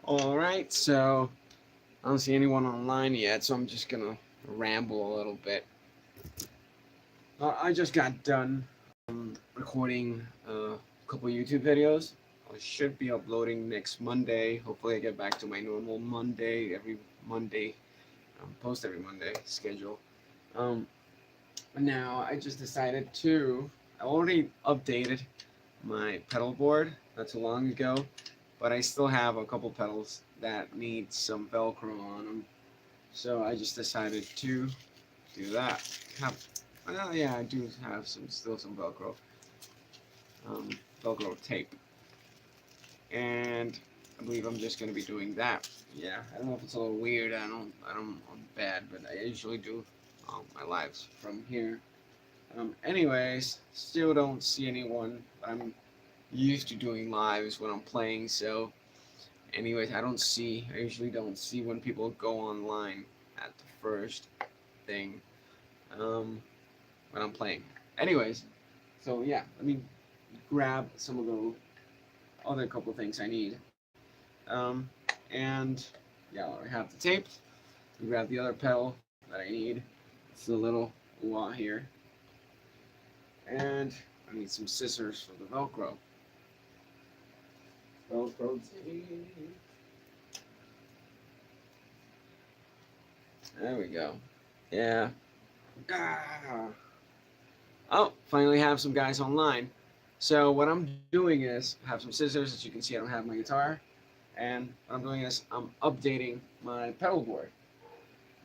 Alright, so I don't see anyone online yet, so I'm just gonna ramble a little bit. I just got done recording a couple YouTube videos. I should be uploading next Monday. Hopefully, I get back to my normal every Monday, post every Monday schedule. Um, Now, I just decided to. I already updated my pedal board not too long ago, but I still have a couple pedals that need some Velcro on them. So I just decided to do that. Yeah, I do have some um, Velcro tape, and I believe I'm just gonna be doing that. Yeah, I don't know if it's a little weird. I'm bad, but I usually do my lives from here. Anyways, still don't see anyone. I'm used to doing lives when I'm playing, so anyways, I usually don't see when people go online at the first thing um, when I'm playing. Anyways, so yeah, let me grab some of the other couple things I need. Um, and yeah, I have the tape. Grab the other pedal that I need. It's a little wah here. And I need some scissors for the Velcro. Velcro tape. There we go. Yeah. Ah. Oh, finally have some guys online. So what I'm doing is I have some scissors. As you can see, I don't have my guitar. And what I'm doing is I'm updating my pedal board.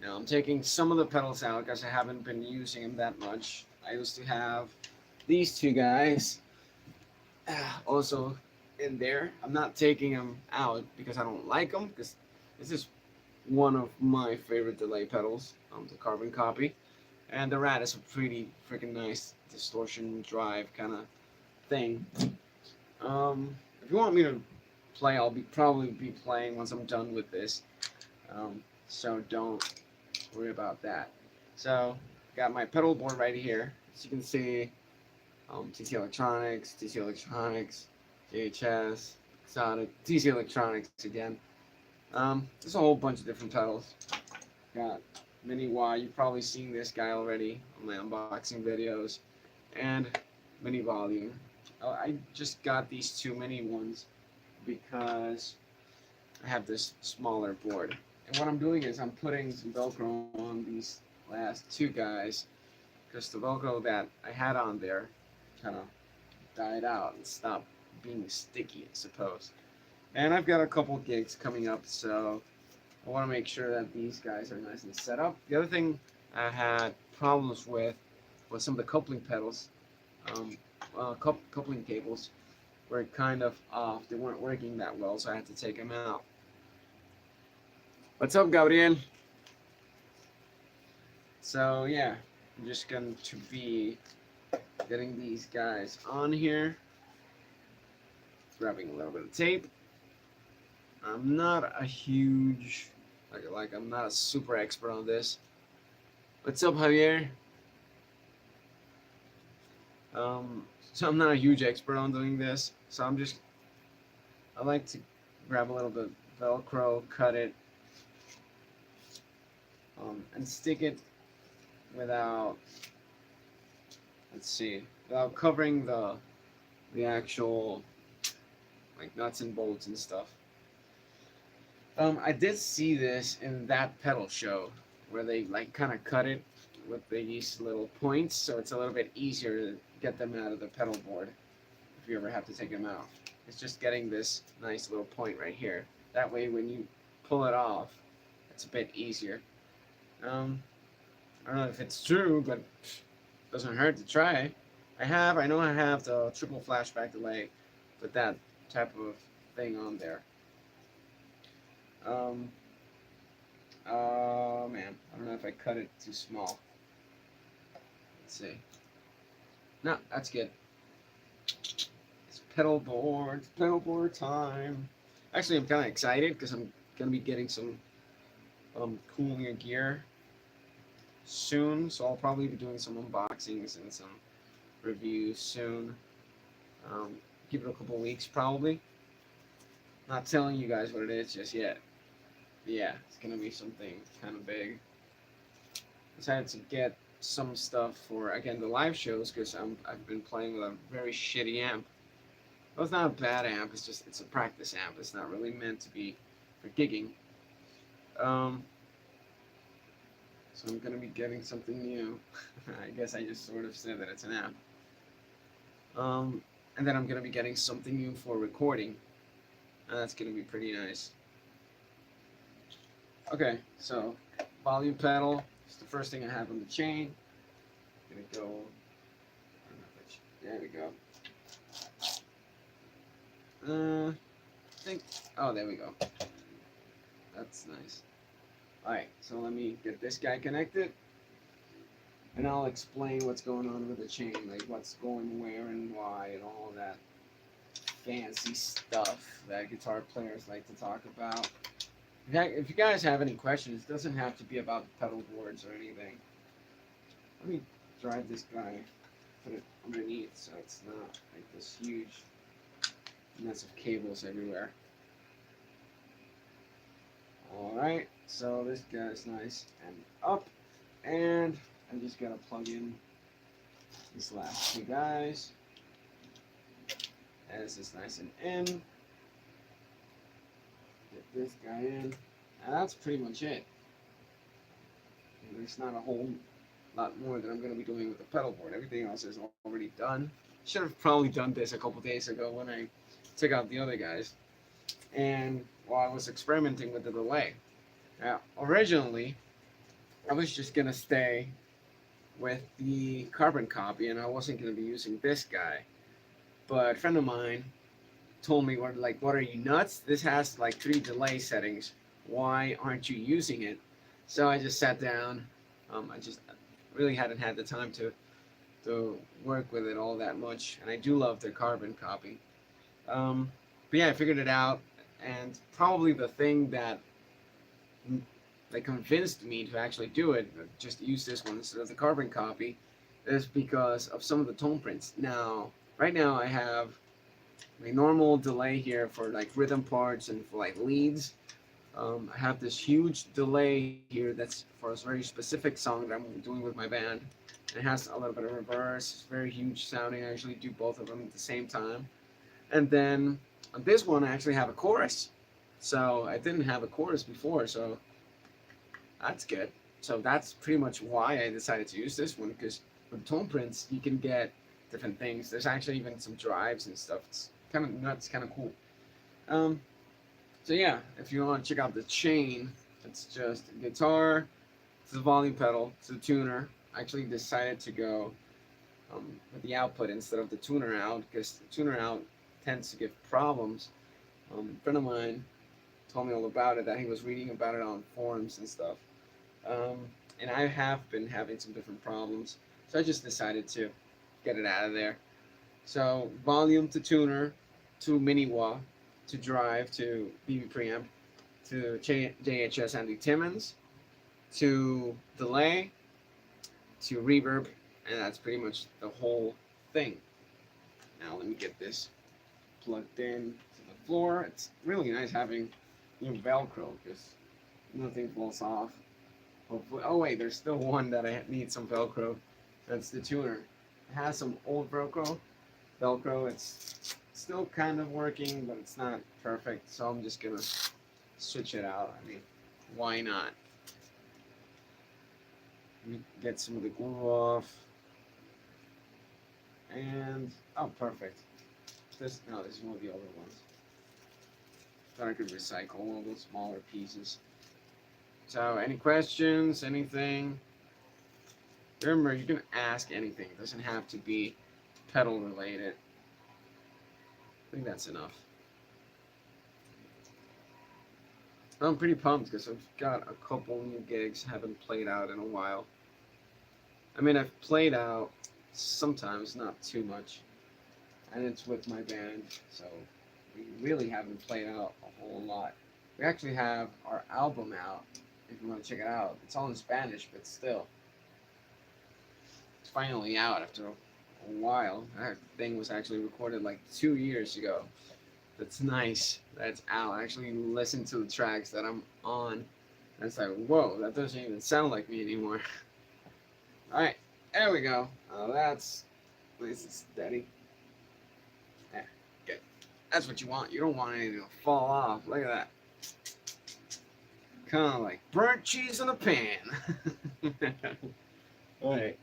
Now I'm taking some of the pedals out because I haven't been using them that much. I used to have these two guys also in there. I'm not taking them out because I don't like them, because this is one of my favorite delay pedals, the carbon copy. And the Rat is a pretty freaking nice distortion drive kind of thing. If you want me to play, I'll probably be playing once I'm done with this. So don't worry about that. So got my pedal board right here. As you can see, TC Electronics, JHS, Exotic, TC Electronics again. There's a whole bunch of different pedals. Got Mini Y. You've probably seen this guy already on my unboxing videos, and Mini Volume. I just got these two mini ones because I have this smaller board. And what I'm doing is I'm putting some Velcro on these last two guys, because the Velcro that I had on there kind of died out and stopped being sticky, I suppose. And I've got a couple gigs coming up, so I want to make sure that these guys are nice and set up. The other thing I had problems with was some of the coupling pedals, coupling cables were kind of off. They weren't working that well, so I had to take them out. What's up, Gabriel? So yeah, I'm just going to be getting these guys on here, grabbing a little bit of tape. I'm not a huge, I'm not a super expert on this. What's up, Javier? So I'm not a huge expert on doing this, so I like to grab a little bit of Velcro, cut it, and stick it without, without covering the actual like nuts and bolts and stuff. I did see this in that pedal show where they like kind of cut it with these little points, so it's a little bit easier to get them out of the pedal board if you ever have to take them out. It's just getting this nice little point right here. That way, when you pull it off, it's a bit easier. I don't know if it's true, but it doesn't hurt to try. I know I have the triple flashback delay with that type of thing on there. Oh man, I don't know if I cut it too small. Let's see. No, that's good. It's pedal board time. Actually, I'm kind of excited because I'm gonna be getting some cooler gear soon, so I'll probably be doing some unboxings and some reviews soon. Give it a couple weeks probably. Not telling you guys what it is just yet. But yeah, it's gonna be something kind of big. Decided to get some stuff for again the live shows because I've been playing with a very shitty amp. Well, it's not a bad amp. It's just it's a practice amp. It's not really meant to be for gigging. Um, so I'm gonna be getting something new. I guess I just sort of said that it's an amp. Um, and then I'm gonna be getting something new for recording. And that's gonna be pretty nice. Okay, so volume pedal is the first thing I have on the chain. Gonna go. There we go. I think. Oh, there we go. That's nice. All right, so let me get this guy connected, and I'll explain what's going on with the chain, like what's going where and why, and all of that fancy stuff that guitar players like to talk about. If you guys have any questions, it doesn't have to be about pedal boards or anything. Let me drive this guy, put it underneath so it's not like this huge mess of cables everywhere. Alright, so this guy's nice and up, and I'm just gonna plug in these last two guys as it's nice and in. Get this guy in, and that's pretty much it. And there's not a whole lot more that I'm going to be doing with the pedal board. Everything else is already done. Should have probably done this a couple days ago when I took out the other guys, and while I was experimenting with the delay. Now, originally, I was just going to stay with the carbon copy, and I wasn't going to be using this guy. But a friend of mine told me, what are you nuts? This has like 3 delay settings. Why aren't you using it? So I just sat down. I just really hadn't had the time to work with it all that much, and I do love their carbon copy. But yeah, I figured it out, and probably the thing that convinced me to actually do it, just use this one instead of the carbon copy, is because of some of the tone prints. Now, right now I have my normal delay here for like rhythm parts and for like leads. I have this huge delay here that's for a very specific song that I'm doing with my band. It has a little bit of reverse. It's very huge sounding. I actually do both of them at the same time. And then on this one, I actually have a chorus. So I didn't have a chorus before, so that's good. So that's pretty much why I decided to use this one, because with tone prints, you can get different things. There's actually even some drives and stuff. It's kind of nuts, kind of cool. Um, so yeah, if you want to check out the chain, it's just a guitar, to the volume pedal, to the tuner. I actually decided to go with the output instead of the tuner out, because the tuner out tends to give problems. A friend of mine told me all about it, that he was reading about it on forums and stuff. Um, and I have been having some different problems, so I just decided to get it out of there. So volume to tuner, to mini wah, to drive, to BB preamp, to JHS Andy Timmons, to delay, to reverb, and that's pretty much the whole thing. Now let me get this plugged in to the floor. It's really nice having Velcro because nothing falls off. Hopefully, oh wait, there's still one that I need some Velcro. That's the tuner. It has some old Velcro. It's still kind of working, but it's not perfect. So I'm just gonna switch it out. I mean, why not? Let me get some of the glue off. And oh, perfect. This is one of the older ones. Thought I could recycle all those smaller pieces. So, any questions? Anything? Remember, you can ask anything. It doesn't have to be pedal related. I think that's enough. I'm pretty pumped because I've got a couple new gigs. Haven't played out in a while. I mean, I've played out sometimes, not too much. And it's with my band, so we really haven't played out a whole lot. We actually have our album out, if you want to check it out. It's all in Spanish, but still. It's finally out after a while. That thing was actually recorded like 2 years ago. That's nice. That's I'll actually listen to the tracks that I'm on. And it's like, whoa, that doesn't even sound like me anymore. All right, there we go. That's nice and steady. Yeah, good. That's what you want. You don't want anything to fall off. Look at that. Kind of like burnt cheese in a pan. All right.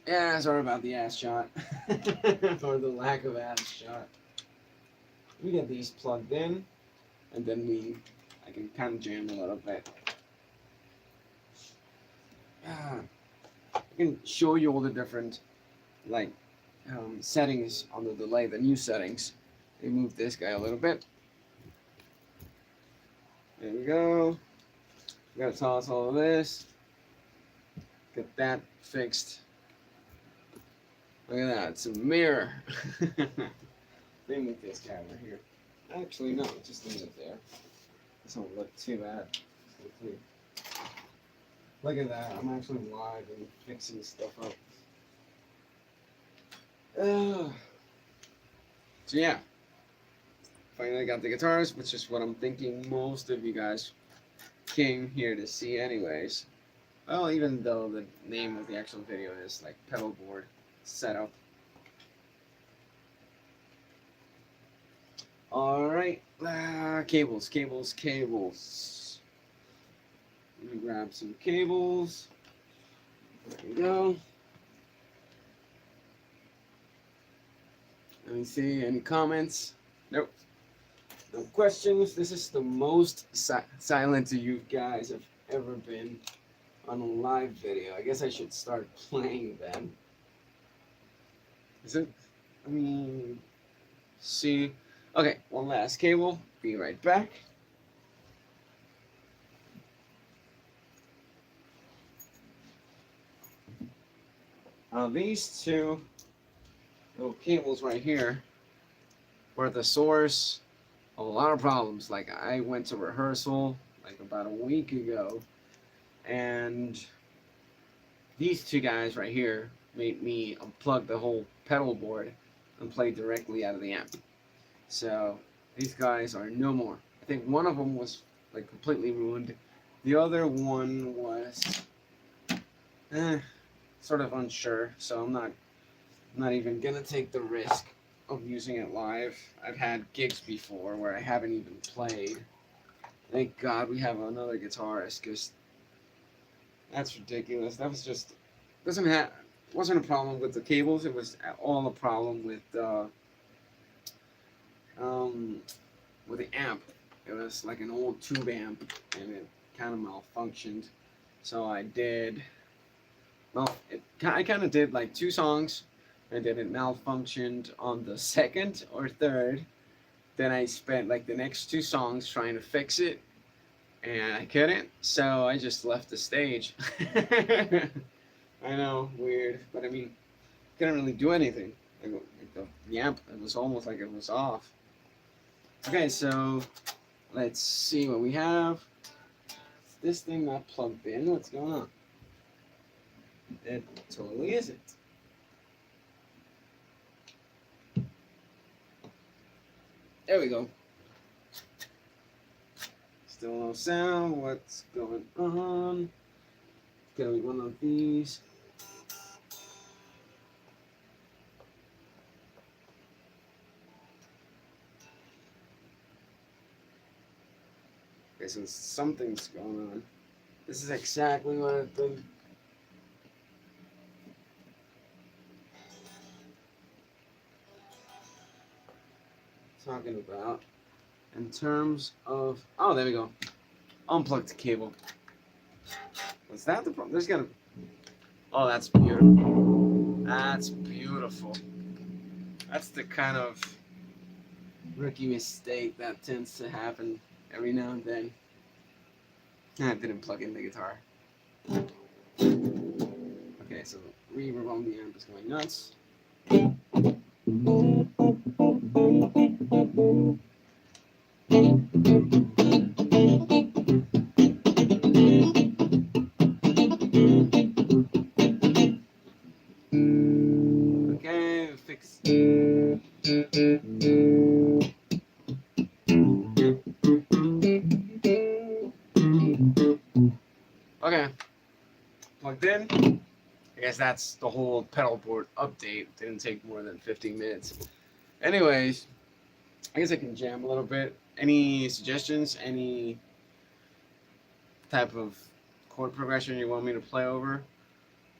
Yeah, sorry about the ass shot. Or the lack of ass shot. We get these plugged in, and then I can kind of jam a little bit. I can show you all the different, like, settings on the delay, the new settings. They move this guy a little bit. There we go. We gotta toss all of this. Get that fixed. Look at that, it's a mirror. Let me move this guy over here. Actually, no, just leave it there. This don't look too bad. Look at that, I'm actually live and fixing stuff up. So yeah, finally got the guitars, which is what I'm thinking most of you guys came here to see anyways. Well, even though the name of the actual video is like Pedalboard setup. Alright, cables. Let me grab some cables. There we go. Let me see, any comments? Nope. No questions. This is the most silent you guys have ever been on a live video. I guess I should start playing them. Is it? I mean, see. Okay, one last cable. Be right back. These two little cables right here were the source of a lot of problems. Like, I went to rehearsal like about a week ago, and these two guys right here made me unplug the whole pedal board and play directly out of the amp. So these guys are no more. I think one of them was like completely ruined. The other one was sort of unsure, so I'm not even gonna take the risk of using it live. I've had gigs before where I haven't even played. Thank God we have another guitarist, because that's ridiculous. That was just wasn't a problem with the cables. It was all a problem with the amp. It was like an old tube amp, and it kind of malfunctioned. So I did. Well, I kind of did like 2 songs, and then it malfunctioned on the second or third. Then I spent like the next 2 songs trying to fix it, and I couldn't, so I just left the stage. I know, weird, but I mean, couldn't really do anything. Like the amp, it was almost like it was off. Okay, so let's see what we have. Is this thing not plugged in? What's going on? It totally isn't. There we go. Still no sound. What's going on? Gotta be one of these. Okay, so something's going on. This is exactly what I've been talking about in terms of. Oh, there we go. Unplugged cable. Was that the problem? There's gotta. Oh, that's beautiful. That's beautiful. That's the kind of rookie mistake that tends to happen every now and then. I didn't plug in the guitar. Okay, so the reverb on the amp is going nuts. Okay, fix. Okay, plugged in. I guess that's the whole Pedalboard update. Didn't take more than 15 minutes. Anyways, I guess I can jam a little bit. Any suggestions? Any type of chord progression you want me to play over?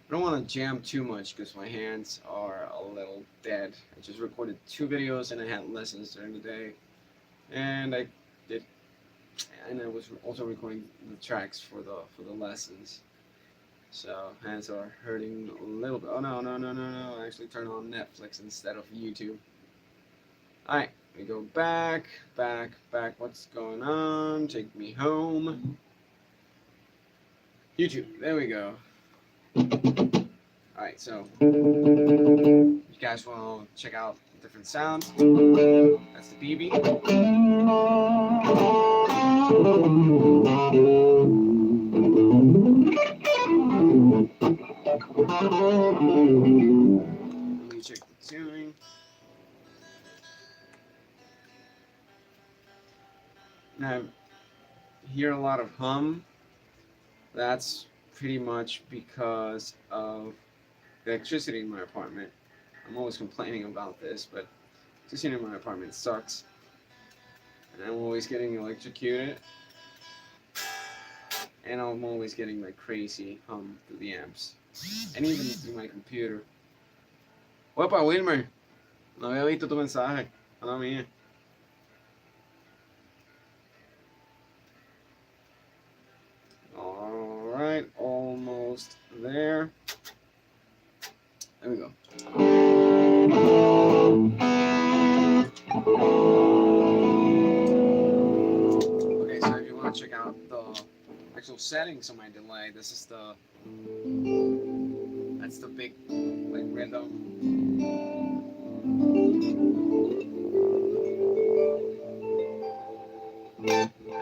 I don't want to jam too much because my hands are a little dead. I just recorded 2 videos and I had lessons during the day, and I did, and I was also recording the tracks for the lessons. So hands are hurting a little bit. Oh no no no no no! I actually turned on Netflix instead of YouTube. All right, we go back. What's going on? Take me home. YouTube. There we go. Alright, so you guys want to check out different sounds. That's the BB. Let me check the tuning. Now, I hear a lot of hum. That's pretty much because of the electricity in my apartment. I'm always complaining about this, but electricity in my apartment sucks. And I'm always getting electrocuted. And I'm always getting like crazy hum through the amps. And even through my computer. Opa, Wilmer. No había visto tu mensaje. Mala mía. Alright, almost there. There we go. Okay, so if you want to check out the actual settings of my delay, this is that's the big like rhythm.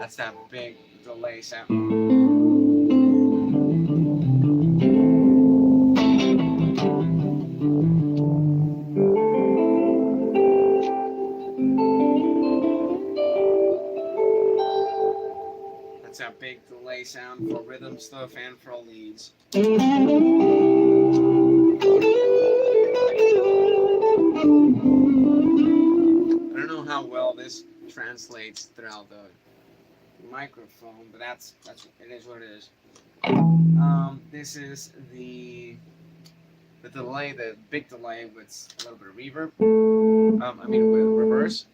That's that big delay sound. That's that big delay sound for rhythm stuff and for leads. I don't know how well this translates throughout the microphone, but that's it is what it is. This is the delay, the big delay with a little bit of reverb. I mean with reverse.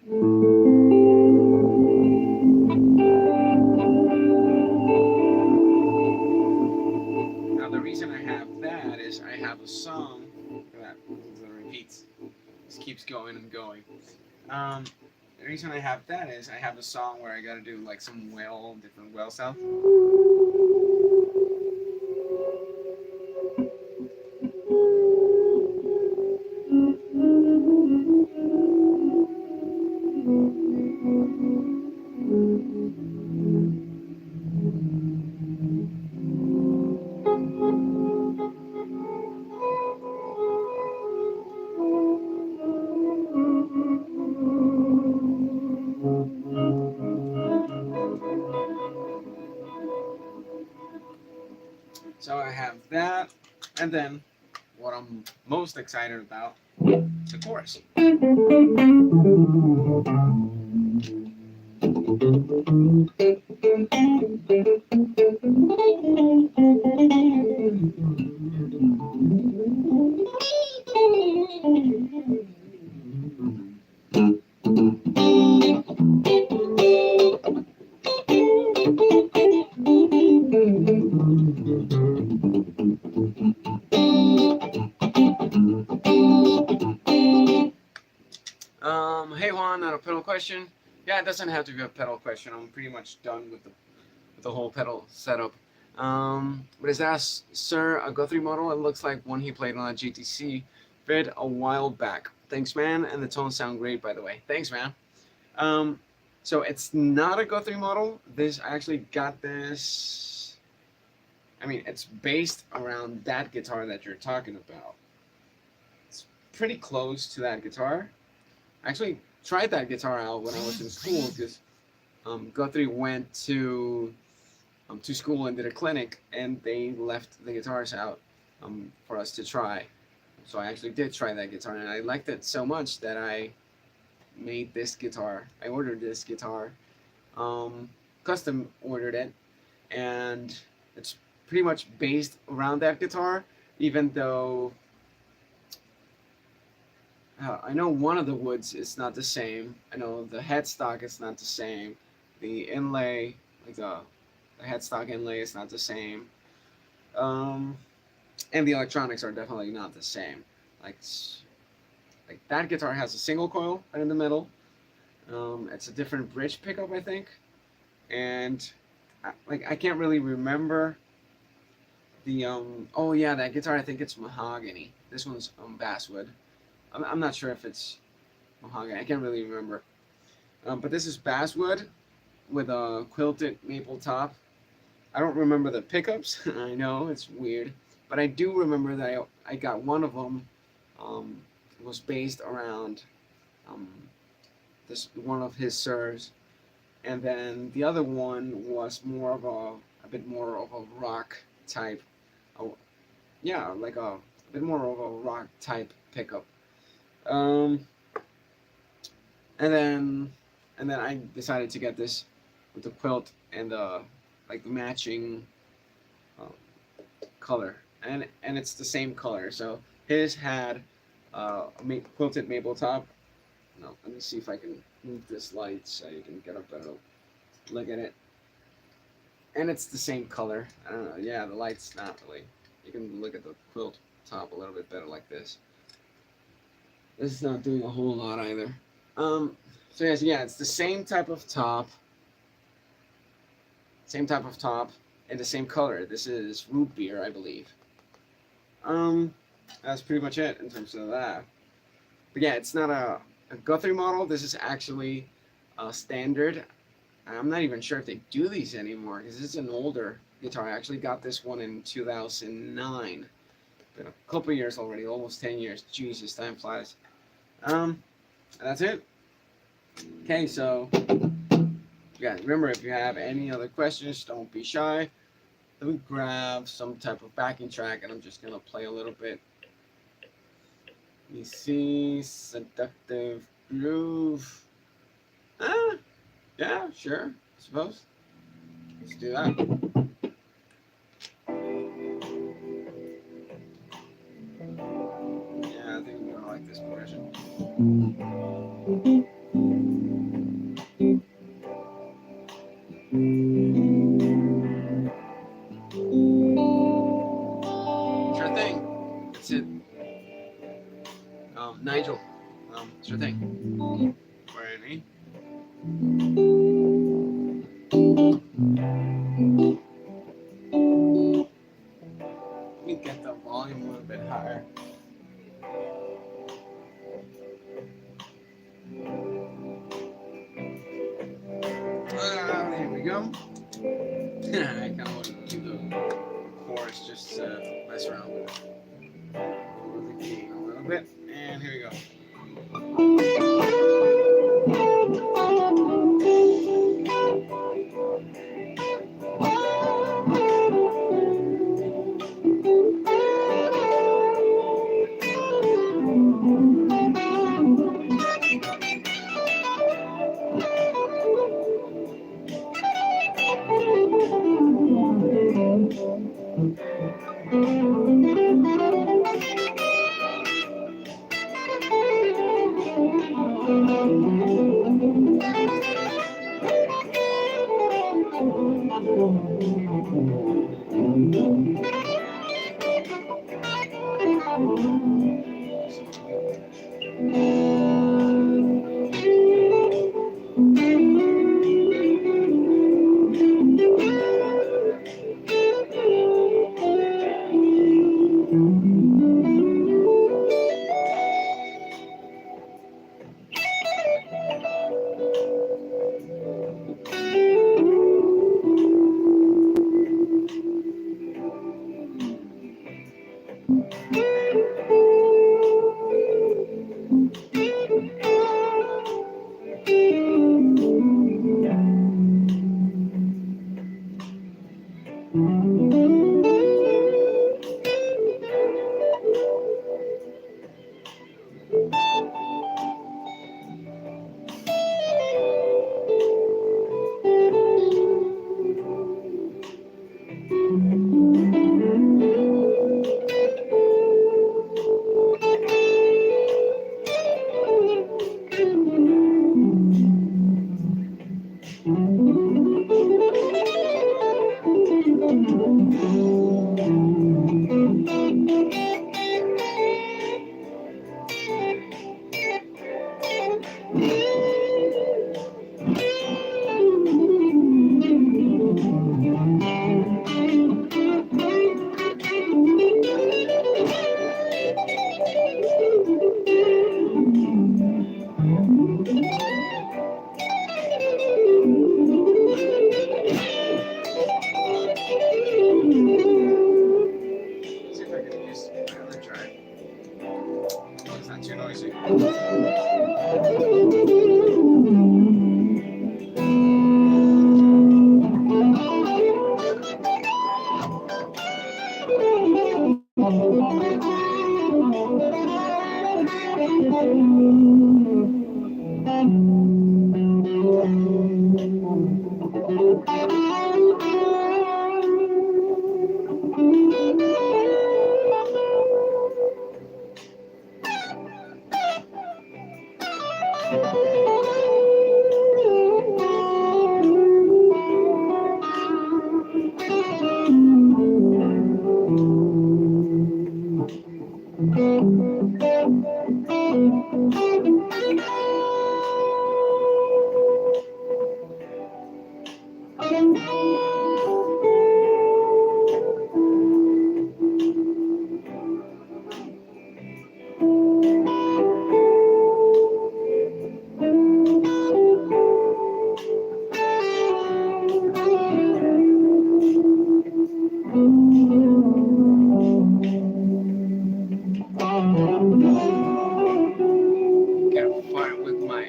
Now the reason I have that is I have a song. Look at that, it repeats. This keeps going and going. The reason I have that is I have a song where I gotta do like some different whale sounds. So I have that, and then what I'm most excited about, the chorus. Hey Juan, not a pedal question. Yeah, it doesn't have to be a pedal question. I'm pretty much done with the whole pedal setup. But is that, sir, a Guthrie model? It looks like one he played on a GTC vid a while back. Thanks, man, and the tones sound great, by the way. Thanks, man. So it's not a Guthrie model. I actually got this. I mean, it's based around that guitar that you're talking about. It's pretty close to that guitar. I actually tried that guitar out when I was in school because Guthrie went to school and did a clinic, and they left the guitars out for us to try. So I actually did try that guitar, and I liked it so much that I made this guitar. I ordered this guitar, custom ordered it, and it's pretty much based around that guitar, even though I know one of the woods is not the same. I know the headstock is not the same. The inlay, like the headstock inlay, is not the same. Um, and the electronics are definitely not the same. Like, like that guitar has a single coil right in the middle. It's a different bridge pickup, I think, and I can't really remember the oh yeah, that guitar, I think it's mahogany. This one's basswood. I'm not sure if it's mahogany. I can't really remember. But this is basswood with a quilted maple top. I don't remember the pickups. I know it's weird, but I do remember that I got one of them. Was based around this one of his serves, and then the other one was more of a bit more of a rock type. Yeah, like a bit more of a rock type pickup. Um, and then I decided to get this with the quilt and the like matching color, and it's the same color. So his had a quilted maple top. No, let me see if I can move this light so you can get a better look at it. And it's the same color. I don't know. Yeah, the light's not really. You can look at the quilt top a little bit better like this. This is not doing a whole lot either. So yes, yeah, it's the same type of top. Same type of top and the same color. This is root beer, I believe. That's pretty much it in terms of that. But yeah, it's not a Guthrie model. This is actually a standard. I'm not even sure if they do these anymore because this is an older guitar. I actually got this one in 2009. Been a couple years already, almost 10 years. Jesus, time flies. That's it. Okay, so yeah, remember, if you have any other questions, don't be shy. Let me grab some type of backing track, and I'm just gonna play a little bit. Let me see, seductive groove. Yeah, sure, I suppose. Let's do that. Yeah, I think I'm gonna like this version. Sure thing. That's it. Nigel. Sure thing. Ready? Let me get the volume a little bit higher. There we go. I kind of want to do the chorus just to mess around with it. Lower the gain a little bit, and here we go.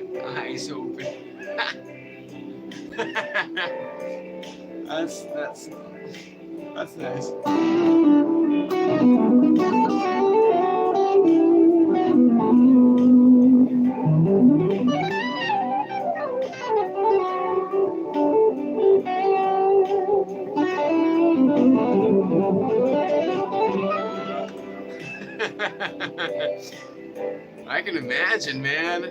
my eyes open. That's nice. I can imagine, man.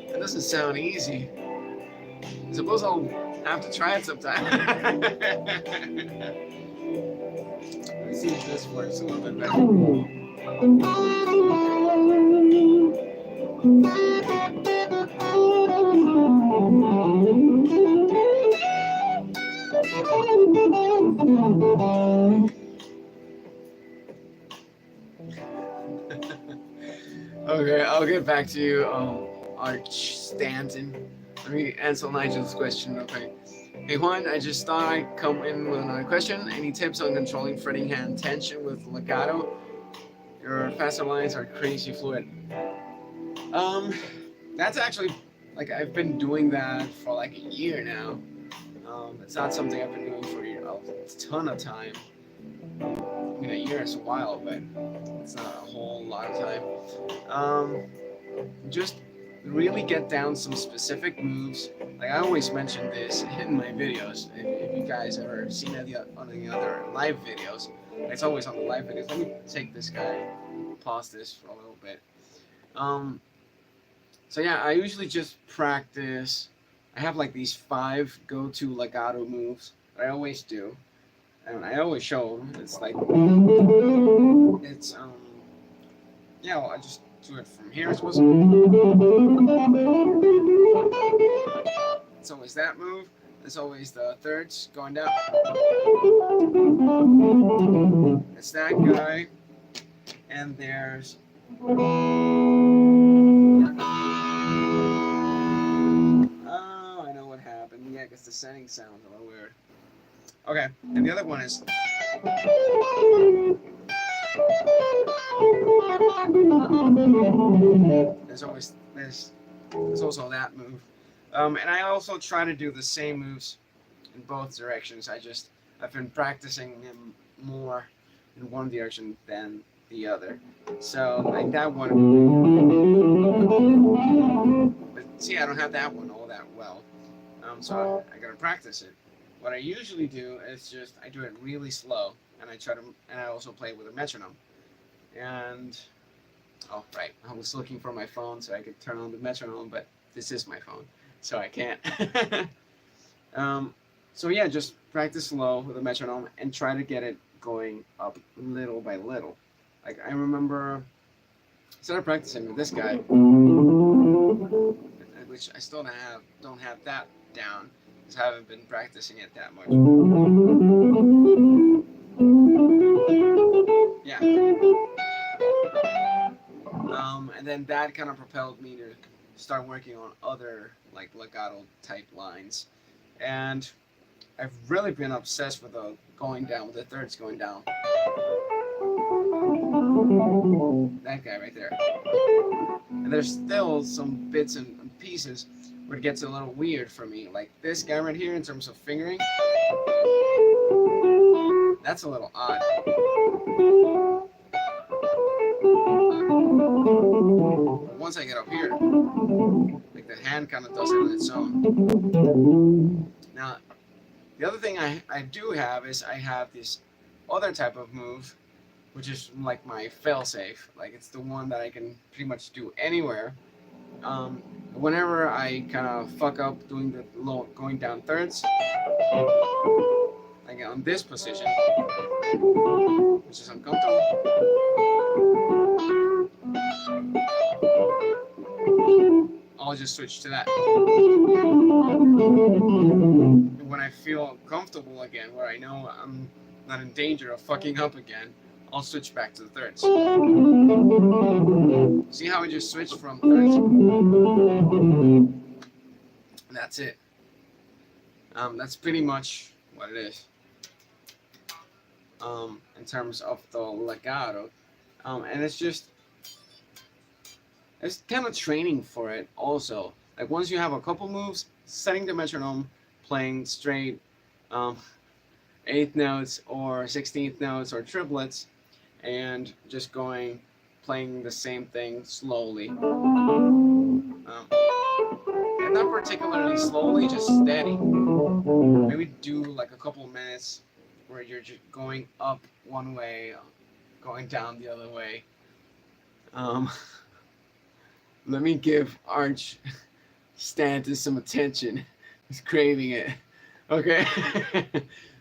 That doesn't sound easy. I suppose I'll have to try it sometime. Let's see if this works a little bit better. Okay, I'll get back to you, Arch Stanton. Let me answer Nigel's question real quick. Hey Juan, I just thought I'd come in with another question. Any tips on controlling fretting hand tension with legato? Your faster lines are crazy fluid. That's actually, like, I've been doing that for like a year now. It's not something I've been doing for a ton of time. I mean, a year is a while, but it's not a whole lot of time. Just really get down some specific moves. Like I always mention this in my videos. If you guys ever seen any on the other live videos, it's always on the live videos. Let me take this guy, pause this for a little bit. So yeah, I usually just practice. I have like these 5 go-to legato moves that I always do, and I always show them. It's like it's yeah. Well, I just do it from here. It's always that move. It's always the thirds going down. It's that guy, and there's. Oh, I know what happened. Yeah, I guess the setting sounds a little weird. Okay, and the other one is. There's also that move, and I also try to do the same moves in both directions. I've been practicing them more in one direction than the other. So like that one, but see, I don't have that one all that well. So I gotta practice it. What I usually do is just I do it really slow, and I also play with a metronome. And oh right, I was looking for my phone so I could turn on the metronome, but this is my phone, so I can't. So yeah, just practice slow with a metronome and try to get it going up little by little. Like I remember, I started practicing with this guy, which I still don't have that down, because I haven't been practicing it that much. Yeah. And then that kind of propelled me to start working on other like legato type lines, and I've really been obsessed with the going down, with the thirds going down. That guy right there. And there's still some bits and pieces where it gets a little weird for me, like this guy right here in terms of fingering. That's a little odd. Once I get up here, like the hand kind of does it on its own. Now, the other thing I do have is I have this other type of move, which is like my fail-safe. Like it's the one that I can pretty much do anywhere. Whenever I kind of fuck up doing the low, going down thirds, I get on this position, which is uncomfortable. I'll just switch to that. And when I feel comfortable again, where I know I'm not in danger of fucking up again, I'll switch back to the thirds. See how I just switched from thirds? And that's it. That's pretty much what it is. In terms of the legato. And it's kind of training for it also. Like once you have a couple moves, setting the metronome, playing straight eighth notes or 16th notes or triplets, and just playing the same thing slowly. And not particularly slowly, just steady. Maybe do like a couple minutes where you're just going up one way, going down the other way. Let me give Arch Stanton some attention. He's craving it. Okay.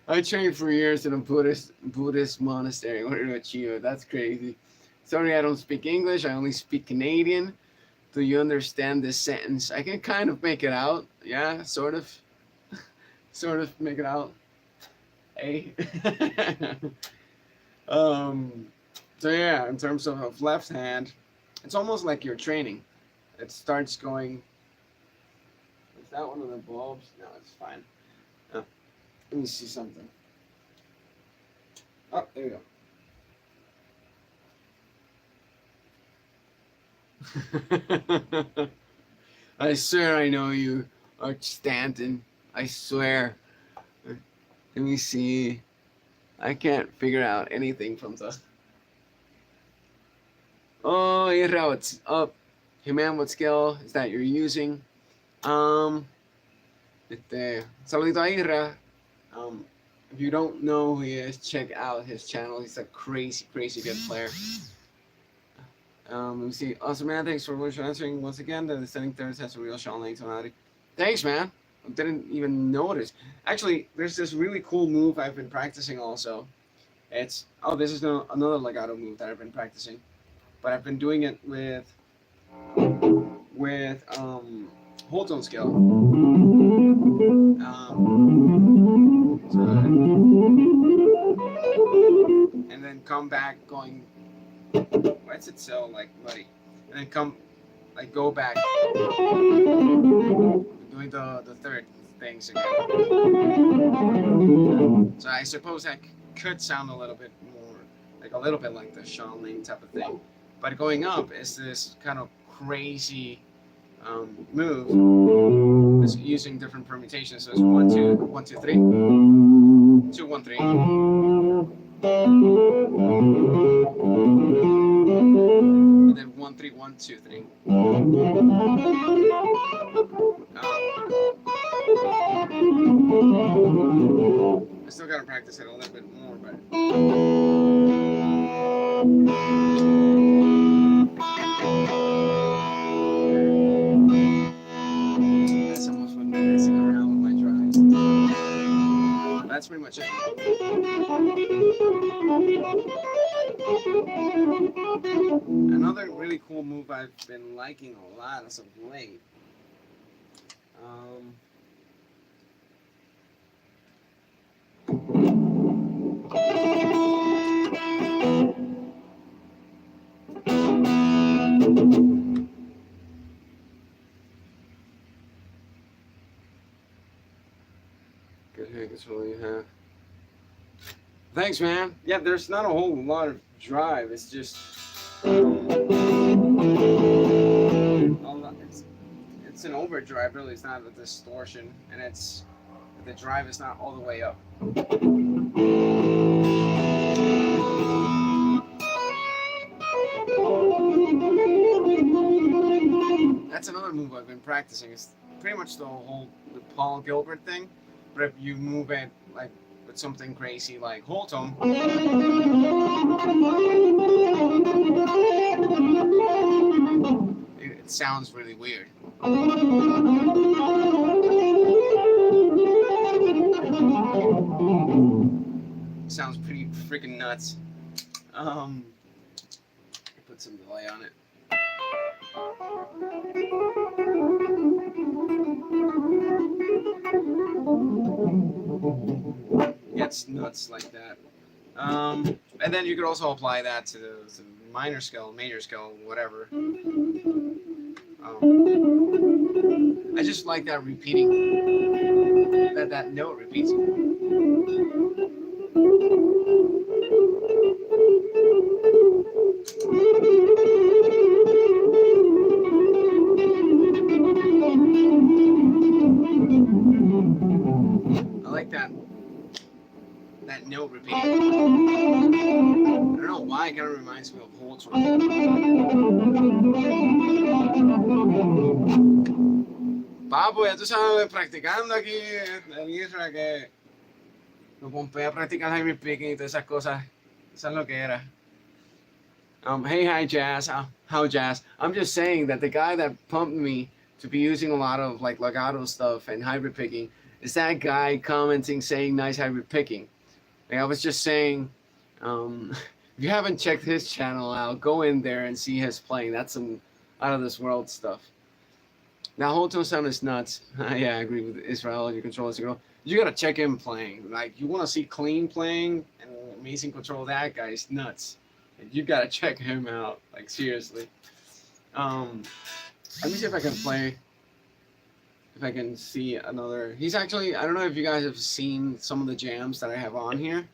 I trained for years in a Buddhist monastery. What about you? That's crazy. Sorry, I don't speak English. I only speak Canadian. Do you understand this sentence? I can kind of make it out. Yeah, sort of. Sort of make it out. Hey. So yeah, in terms of left hand, it's almost like you're training. It starts going. Is that one of the bulbs? No, it's fine. Let me see something. Oh, there you go. I swear I know you, Arch Stanton. I swear. Let me see. I can't figure out anything from the. Oh, Ira, what's up? Hey man, what skill is that you're using? Saludito a Ira. If you don't know who he is, check out his channel. He's a crazy, crazy good player. Let me see. Awesome, man. Thanks for answering once again. The descending thirds has a real Sean Lane tonality. Thanks, man. I didn't even notice. Actually, there's this really cool move I've been practicing also. It's, this is another legato move that I've been practicing. But I've been doing it with whole tone scale. And then come back going. Why is it so like muddy? And then go back, doing the third things again. So I suppose that could sound a little bit more, like a little bit like the Sean Lane type of thing. But going up is this kind of crazy move. It's using different permutations. So it's 1, 2, 1, 2, 3, 2, 1, 3. And then 1, 3, 1, 2, 3. I still gotta practice it a little bit more, but. That's almost what I'm messing around with my drives. That's pretty much it. Another really cool move I've been liking a lot as of late. Good heck, it's all you have. Thanks, man. Yeah, there's not a whole lot of drive. It's just it's an overdrive. Really, it's not a distortion, and the drive is not all the way up. That's another move I've been practicing. It's pretty much the Paul Gilbert thing, but if you move it like with something crazy like whole tone, it sounds really weird. It sounds pretty freaking nuts. Put some delay on it. Gets nuts like that. And then you could also apply that to the minor scale, major scale, whatever. I just like that repeating, that note repeats. that note repeating. I don't know why, it kind of reminds me of Voltron. Papo, ya tú sabes, practicando aquí en Isra que me pompé a practicar hybrid picking y todas esas cosas. Eso es lo que era. Hey, hi, Jazz. How Jazz? I'm just saying that the guy that pumped me to be using a lot of like legato stuff and hybrid picking is that guy commenting saying nice hybrid picking. Like I was just saying, if you haven't checked his channel out, go in there and see his playing. That's some out of this world stuff. Now, whole tone sound is nuts. Yeah, I agree with Israel. Your control is a girl. You gotta check him playing. Like you want to see clean playing and amazing control. That guy is nuts. You gotta check him out, like seriously. Let me see if I can play. If I can see another. He's actually. I don't know if you guys have seen some of the jams that I have on here,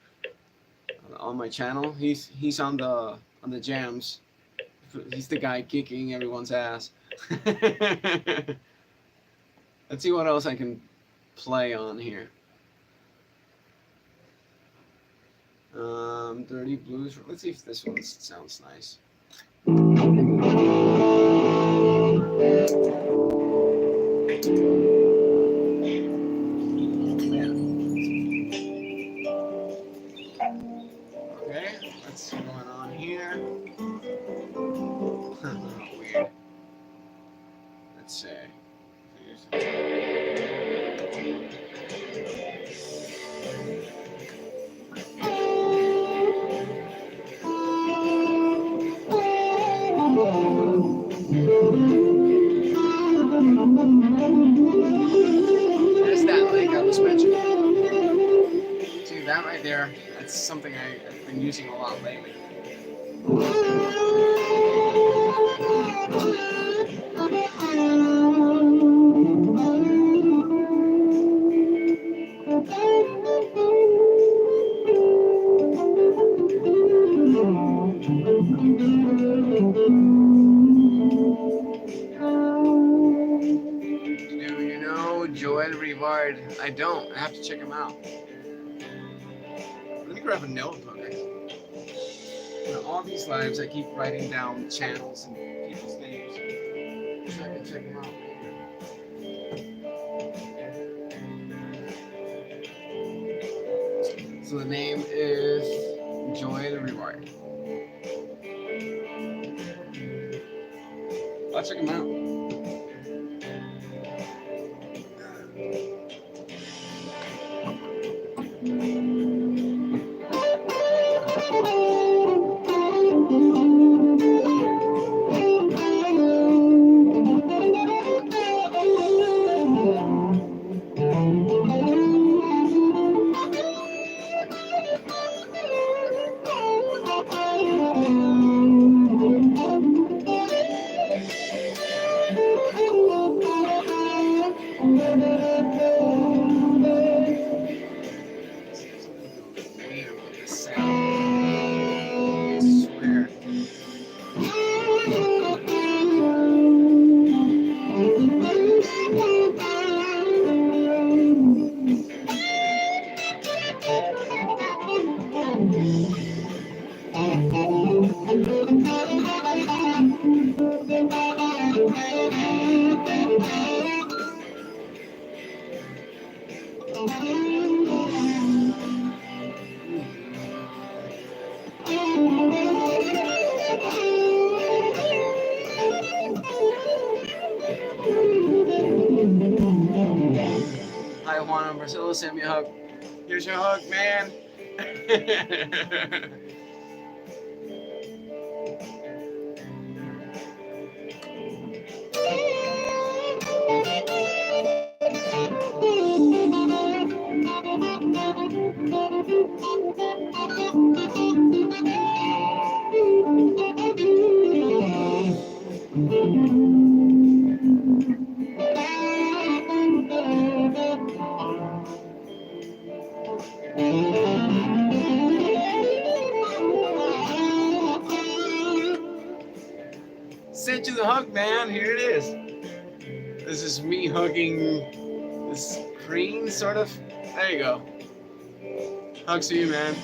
on my channel. He's on the jams. He's the guy kicking everyone's ass. Let's see what else I can play on here. Dirty Blues. Let's see if this one sounds nice. Okay, let's see what's going on here. Weird. Let's see. There's that link I was mentioning. See that right there? That's something I've been using a lot lately. Do you know Joel Rivard? I don't. I have to check him out. Let me grab a notebook. In all these lives, I keep writing down channels and people's names so I can check them out. So the name is Joel Rivard. I'll check him out. Hi, Juan Brazil, send me a hug. Here's your hug, man. Sent you the hug, man. Here it is. This is me hugging the screen, sort of. There you go. Hugs to you, man.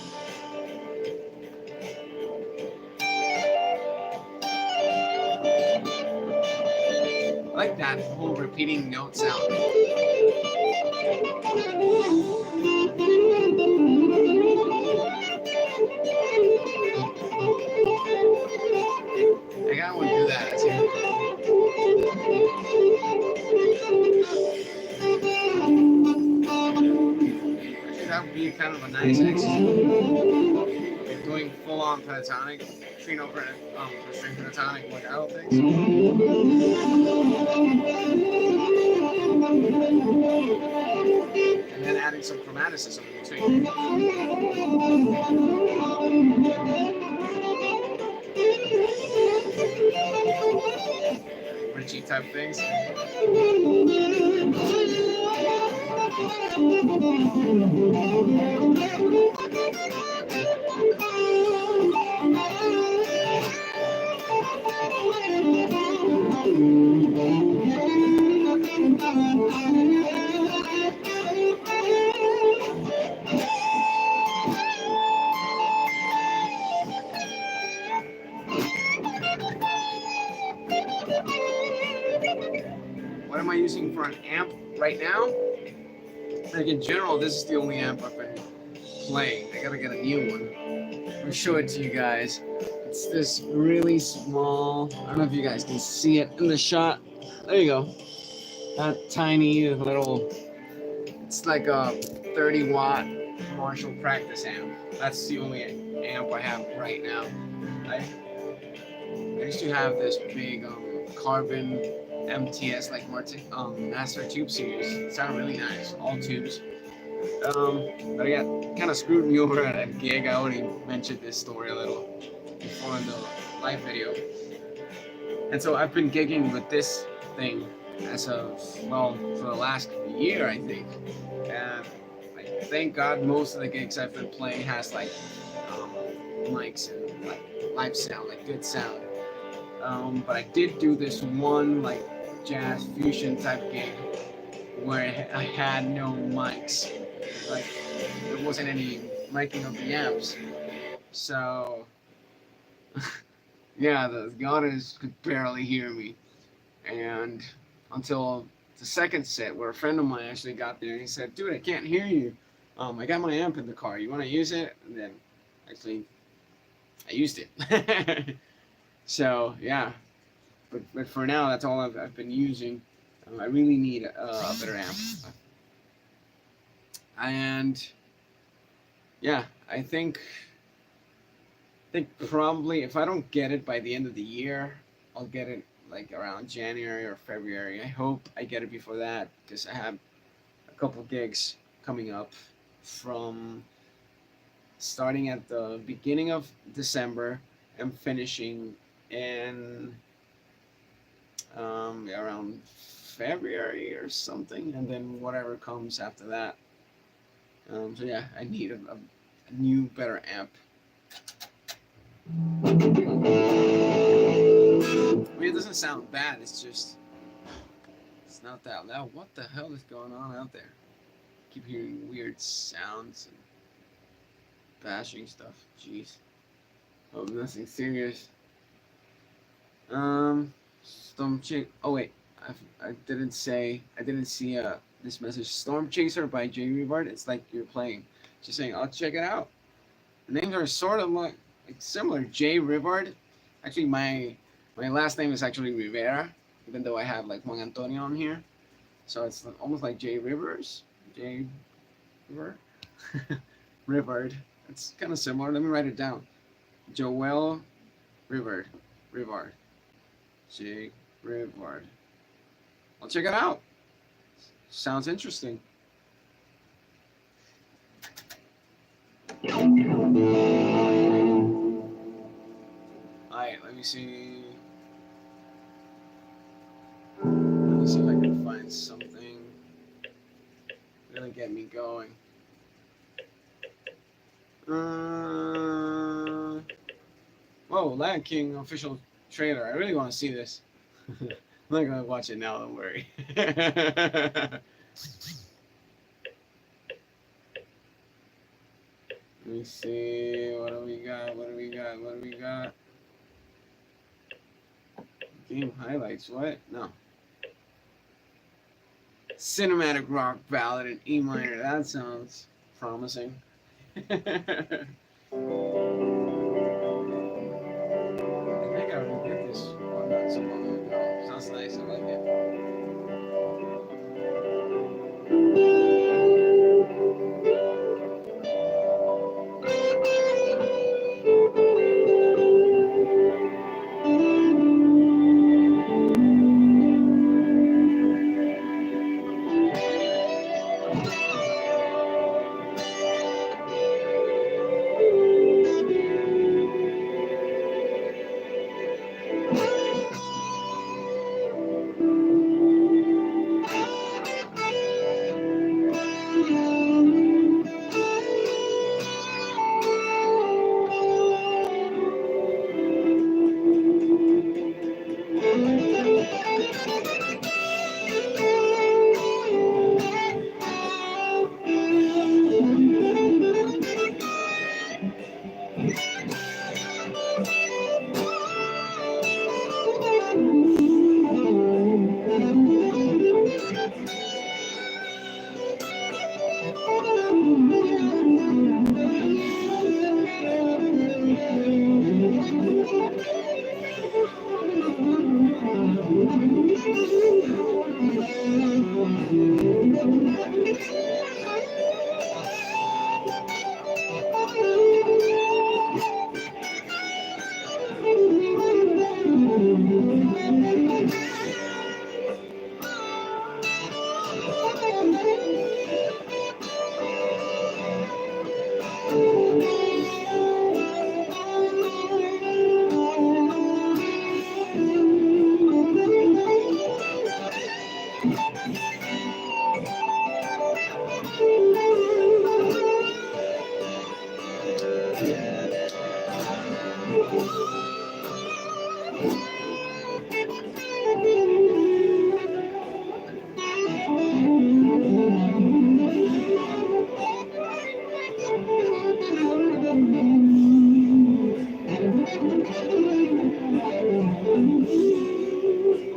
I like that whole repeating note sound. I gotta want to do that too. Actually, that would be kind of a nice exercise. Doing full-on pentatonic, string over the string pentatonic like idle things. And then adding some chromaticism in between. Richie type things. What am I using for an amp right now? Like in general, this is the only amp I've been playing. I gotta get a new one. I'll show it to you guys. It's this really small, I don't know if you guys can see it in the shot. There you go. That tiny little, it's like a 30-watt Marshall practice amp. That's the only amp I have right now. I used to have this big carbon MTS like Master Tube series. It sounded really nice, all tubes. But I got kind of screwed me over at a gig. I already mentioned this story a little before in the live video. And so I've been gigging with this thing as of, well, for the last year, I think. And thank God most of the gigs I've been playing has like mics and like live sound, like good sound. But I did do this one like jazz fusion type gig where I had no mics. Like there wasn't any miking of the amps. So yeah, the audience could barely hear me. And until the second set where a friend of mine actually got there and he said, dude, I can't hear you. I got my amp in the car. You want to use it? And then actually I used it. So yeah, but for now, that's all I've been using. I really need a better amp. And yeah, I think probably if I don't get it by the end of the year, I'll get it like around January or February. I hope I get it before that because I have a couple gigs coming up from starting at the beginning of December and finishing in around February or something, and then whatever comes after that. So yeah, I need a new, better amp. I mean, it doesn't sound bad. It's just, it's not that loud. What the hell is going on out there? I keep hearing weird sounds and bashing stuff. Jeez. Hope nothing serious. Storm Chaser. Oh wait, I didn't see this message. Storm Chaser by J Revard. It's like you're playing. Just saying, I'll check it out. The names are sort of like similar. J Rivard. Actually, my last name is actually Rivera, even though I have like Juan Antonio on here. So it's almost like J Rivers. J River. Rivard. It's kind of similar. Let me write it down. Joel Rivard. J Rivard. I'll check it out. Sounds interesting. Alright, let me see. Let me see if I can find something really get me going. Whoa, Land King official trailer. I really want to see this. I'm not gonna watch it now, don't worry. Let me see. What do we got? What do we got? What do we got? Game highlights. What? No. Cinematic rock ballad in E minor. That sounds promising. I think I already did this one not so long ago. Sounds nice. I like it.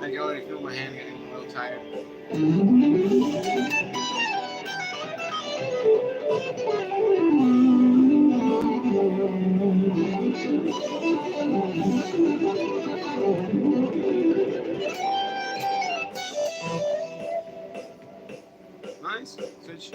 I can already feel my hand getting a little tired. Nice. Switch.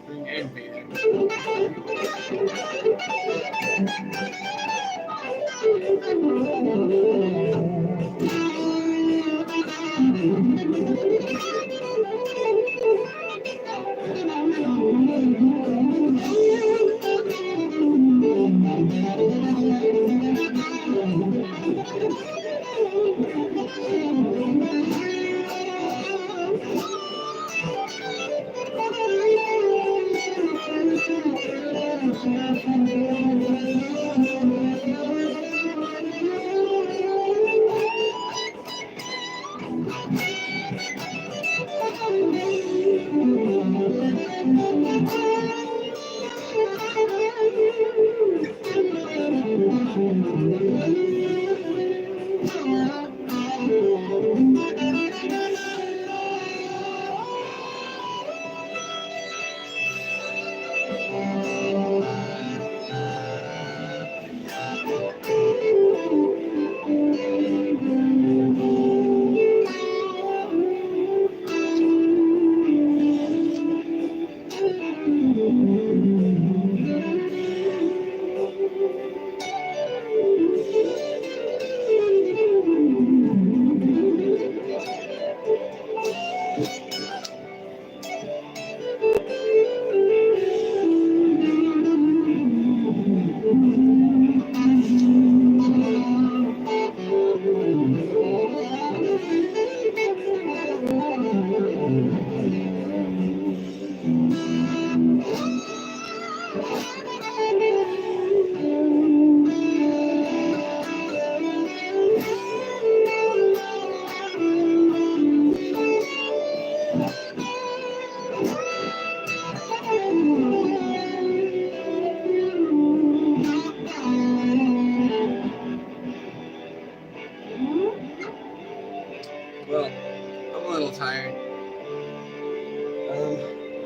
Bring egg bait.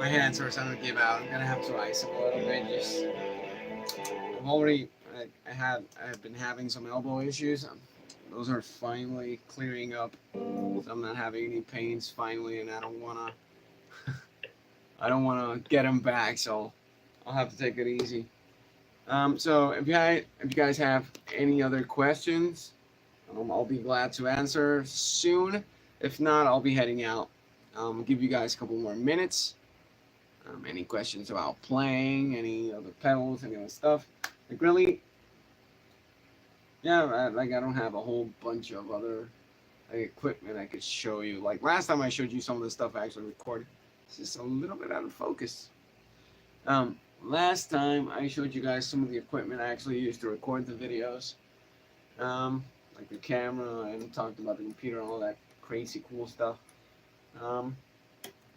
my hands are starting to give out. I'm gonna have to ice them a little bit. Just I've already I've been having some elbow issues. Those are finally clearing up. So I'm not having any pains finally, and I don't wanna get them back. So I'll have to take it easy. So if you guys have any other questions, I'll be glad to answer soon. If not, I'll be heading out. Give you guys a couple more minutes. Any questions about playing, any other pedals, any other stuff? Like really, yeah. I don't have a whole bunch of other equipment I could show you. Like last time I showed you some of the stuff I actually recorded. It's just a little bit out of focus. Last time I showed you guys some of the equipment I actually used to record the videos. Like the camera, and talked about the computer and all that crazy cool stuff.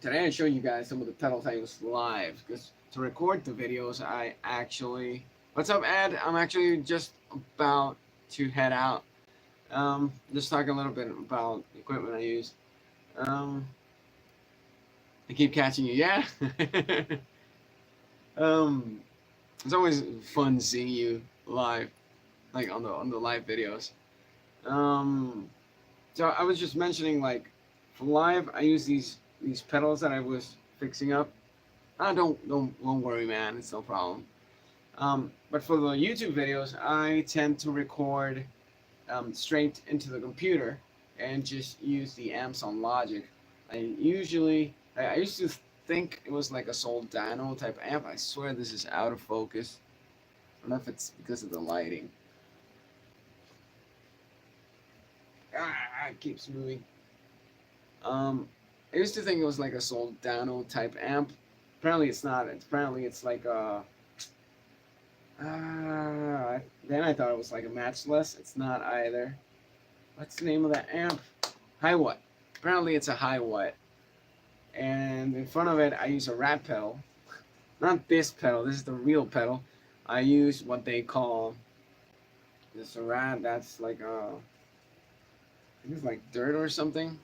Today I show you guys some of the pedals I use live, because to record the videos I actually... What's up, Ed? I'm actually just about to head out. Just talking a little bit about the equipment I use. I keep catching you, yeah? It's always fun seeing you live, like on the live videos. So I was just mentioning, like, for live, I use these pedals that I was fixing up. Don't worry, man. It's no problem. But for the YouTube videos, I tend to record straight into the computer and just use the amps on Logic. I used to think it was like a Soldano type amp. I swear this is out of focus. I don't know if it's because of the lighting. It keeps moving. I used to think it was like a Soldano type amp. Apparently it's not. Apparently it's like a... then I thought it was like a matchless. It's not either. What's the name of that amp? High Watt. Apparently it's a High Watt. And in front of it I use a rat pedal. Not this pedal. This is the real pedal. I use what they call this rat. That's like a... I think it's like dirt or something.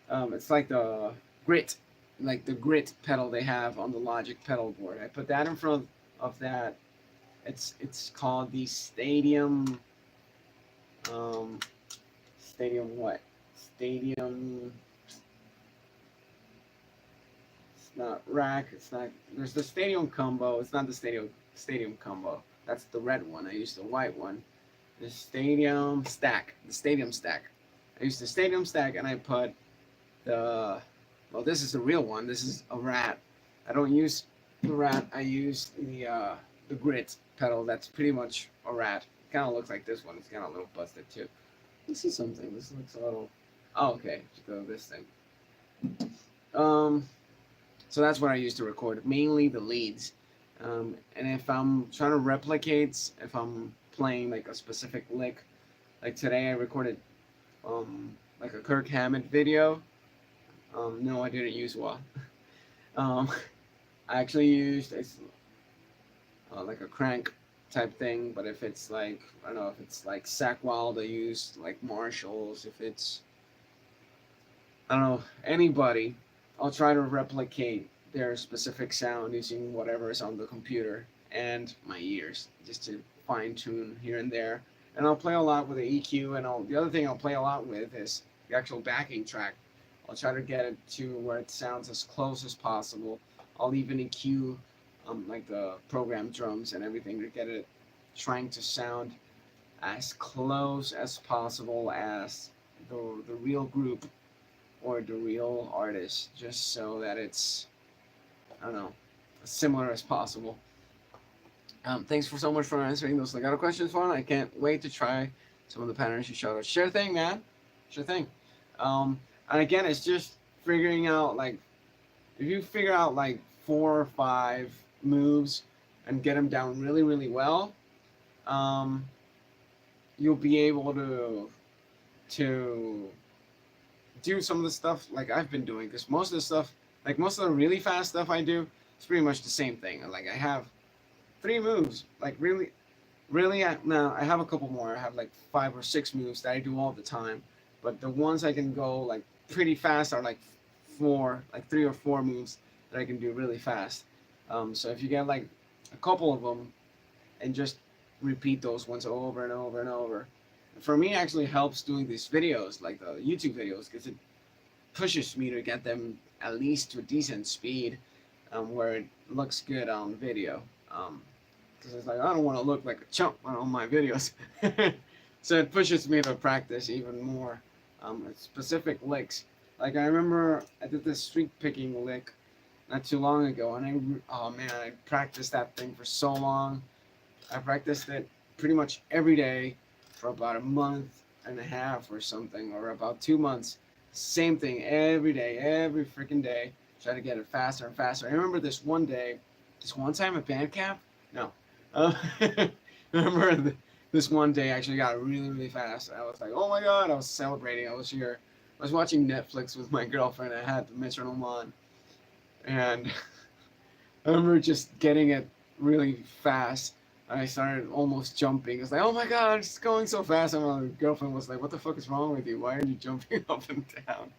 It's like the grit pedal they have on the Logic pedal board. I put that in front of that. It's called the Stadium. Stadium what? Stadium. It's not rack. It's not. There's the Stadium combo. It's not the Stadium combo. That's the red one. I used the white one. The Stadium stack. The Stadium stack. I used the Stadium stack, and I put the... Well, this is the real one. This is a rat. I don't use the rat. I use the grit pedal. That's pretty much a rat. It kind of looks like this one. It's kind of a little busted too. This is something. This looks a little... Oh, okay. So this thing. So that's what I use to record. Mainly the leads. And if I'm trying to replicate, if I'm playing like a specific lick, like today I recorded like a Kirk Hammett video. No, I didn't use wah. I actually used like a crank type thing, but if it's like, I don't know, if it's like Sackwild, I use like Marshalls. If it's, I don't know, anybody, I'll try to replicate their specific sound using whatever is on the computer and my ears, just to fine tune here and there. And I'll play a lot with the EQ, and the other thing I'll play a lot with is the actual backing track. I'll try to get it to where it sounds as close as possible. I'll even EQ like the program drums and everything to get it trying to sound as close as possible as the real group or the real artist, just so that it's, I don't know, as similar as possible. Thanks so much for answering those legato questions, Juan. I can't wait to try some of the patterns you showed us. Sure thing, man. Sure thing. And again, it's just figuring out, like, if you figure out like 4 or 5 moves and get them down really, really well, you'll be able to do some of the stuff like I've been doing. Because most of the stuff, like most of the really fast stuff I do, it's pretty much the same thing. Like I have 3 moves, like really, now I have a couple more. I have like 5 or 6 moves that I do all the time, but the ones I can go like pretty fast are like 3 or 4 moves that I can do really fast. So if you get like a couple of them and just repeat those ones over and over and over, for me, it actually helps doing these videos, like the YouTube videos, because it pushes me to get them at least to a decent speed, where it looks good on video. Because it's like, I don't want to look like a chump on my videos. So it pushes me to practice even more specific licks. Like I remember I did this streak picking lick not too long ago, and oh man, I practiced that thing for so long. I practiced it pretty much every day for about a month and a half or something, or about 2 months. Same thing every day, every freaking day. Try to get it faster and faster. I remember this one day, this one time at band camp. No, I remember this one day I actually got really, really fast. I was like, oh my god! I was celebrating. I was here. I was watching Netflix with my girlfriend. I had the metronome on, and I remember just getting it really fast. I started almost jumping. It's like, oh my god, it's going so fast. And my girlfriend was like, what the fuck is wrong with you? Why are you jumping up and down?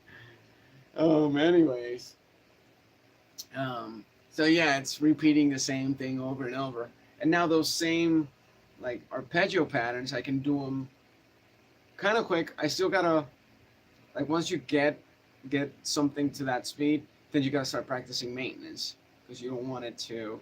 Anyways. So yeah, it's repeating the same thing over and over. And now those same, like, arpeggio patterns, I can do them kind of quick. I still gotta, like, once you get something to that speed, then you gotta start practicing maintenance. Because you don't want to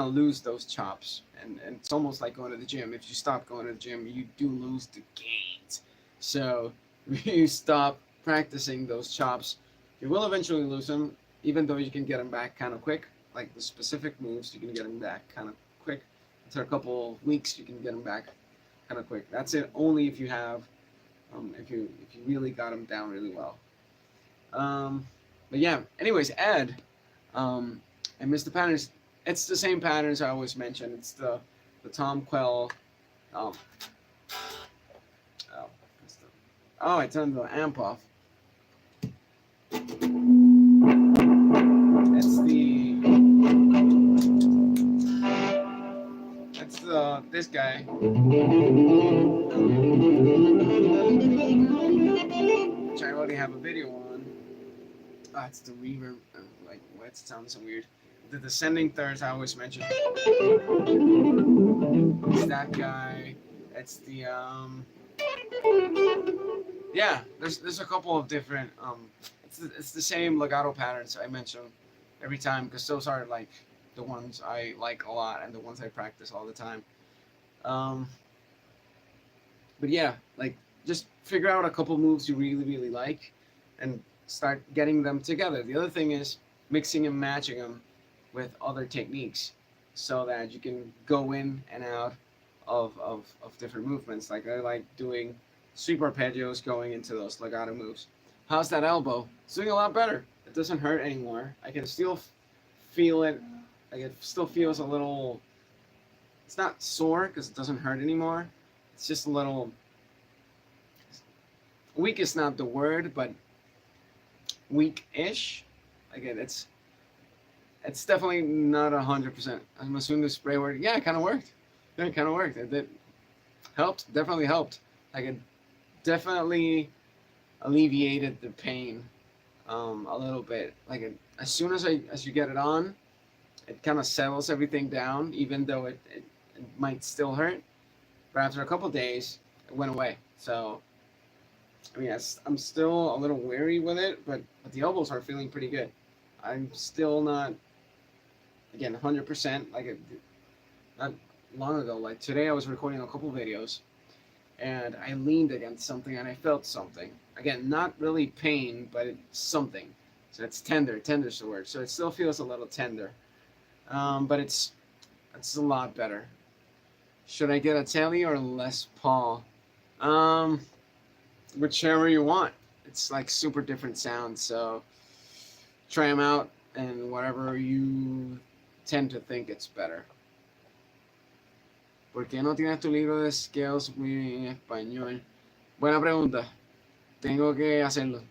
lose those chops. And it's almost like going to the gym. If you stop going to the gym, you do lose the gains. So if you stop practicing those chops, you will eventually lose them, even though you can get them back kind of quick. Like the specific moves, you can get them back kind of quick. After a couple of weeks, you can get them back kind of quick. That's it. Only if you have, if you really got them down really well. But yeah. Anyways, Ed, I missed the patterns. It's the same patterns I always mention. It's the Tom Quell. Oh, I turned the amp off. It's this guy. Which I already have a video on. Ah, it's the reverb. Like, why it sounds so weird. The descending thirds I always mention. It's that guy. It's the yeah. There's a couple of different it's the same legato patterns I mention every time, because those are like the ones I like a lot and the ones I practice all the time. But yeah, like just figure out a couple moves you really, really like and start getting them together. The other thing is mixing and matching them with other techniques so that you can go in and out of different movements. Like I like doing sweep arpeggios going into those legato moves. How's that elbow? It's doing a lot better. It doesn't hurt anymore. I can still feel it. Like it still feels a little, it's not sore because it doesn't hurt anymore. It's just a little, weak is not the word, but weak-ish. Like it's definitely not 100%. I'm assuming the spray word. Yeah, it kind of worked. Yeah, it kind of worked. It helped. Definitely helped. Like it definitely alleviated the pain a little bit. Like as soon as you get it on, it kind of settles everything down, even though it might still hurt. But after a couple of days, it went away. So I mean, I'm still a little wary with it, but the elbows are feeling pretty good. I'm still not, again, 100%. Like not long ago, like today, I was recording a couple videos, and I leaned against something and I felt something. Again, not really pain, but it's something. So it's tender. Tender's the word. So it still feels a little tender, but it's a lot better. Should I get a Telly or Les Paul? Whichever you want. It's like super different sounds, so try them out and whatever you tend to think it's better. ¿Por qué no tienes tu libro de scales en español? Buena pregunta. Tengo que hacerlo.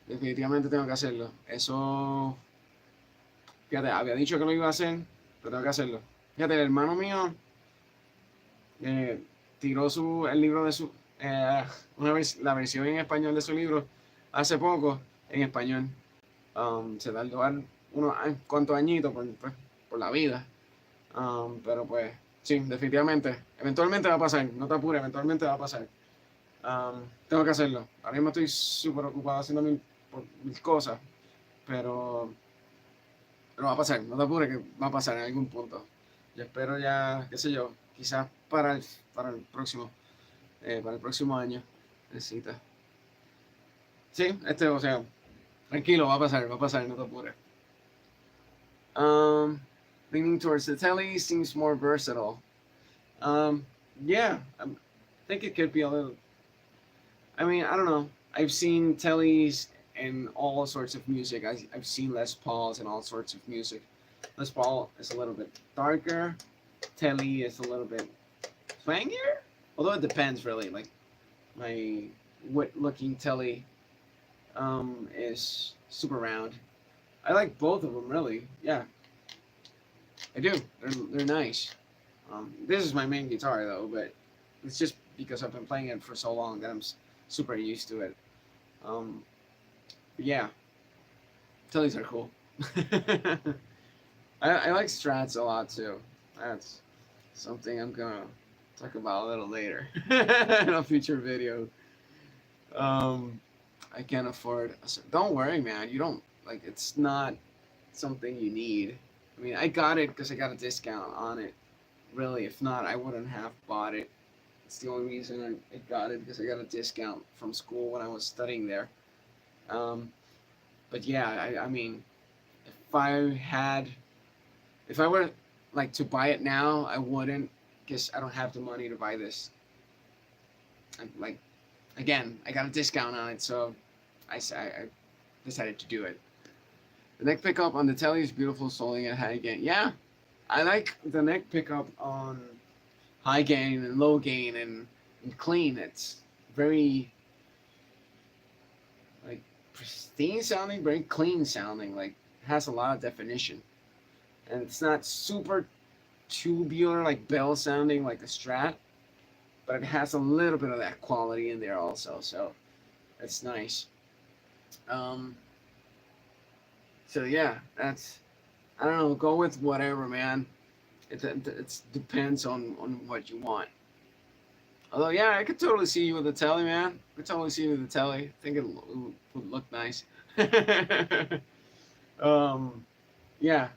Definitivamente tengo que hacerlo. Eso, fíjate, había dicho que lo iba a hacer, pero tengo que hacerlo. Fíjate, el hermano mío tiró el libro de su, la versión en español de su libro hace poco en español. Se tardó cuantos añitos por la vida. Pero pues, sí, definitivamente. Eventualmente va a pasar. No te apures, eventualmente va a pasar. Tengo que hacerlo. Ahora mismo estoy súper ocupado haciendo mil cosas. Pero, pero va a pasar. No te apures que va a pasar en algún punto. Yo espero ya, qué sé yo, quizás para el próximo año. Necesita. Sí, o sea, tranquilo, va a pasar, no te apures. Leaning towards the telly seems more versatile. Yeah, I think it could be a little. I mean, I don't know. I've seen tellies in all sorts of music. I've seen Les Pauls and all sorts of music. Les Paul is a little bit darker. Telly is a little bit twangier. Although it depends, really. Like my looking telly is super round. I like both of them, really. Yeah, I do. They're nice. This is my main guitar though, but it's just because I've been playing it for so long that I'm super used to it. Yeah, Tellys are cool. I like Strats a lot too. That's something I'm gonna talk about a little later in a future video. I can't afford. Don't worry, man. You don't like. It's not something you need. I mean, I got it because I got a discount on it. Really, if not, I wouldn't have bought it. It's the only reason I got it because I got a discount from school when I was studying there. Um, but yeah, I mean, if I had, if I were like to buy it now, I wouldn't because I don't have the money to buy this. Like, again, I got a discount on it, so I decided to do it. The neck pickup on the telly is beautiful, soling at high gain. Yeah, I like the neck pickup on high gain and low gain and clean. It's very like pristine sounding, very clean sounding. Like has a lot of definition, and it's not super tubular like bell sounding like the Strat, but it has a little bit of that quality in there also. So it's nice. So yeah, that's I don't know. Go with whatever, man. It depends on what you want. Although yeah, I could totally see you with the telly, man. I could totally see you with the telly. I think it would look nice. um, yeah,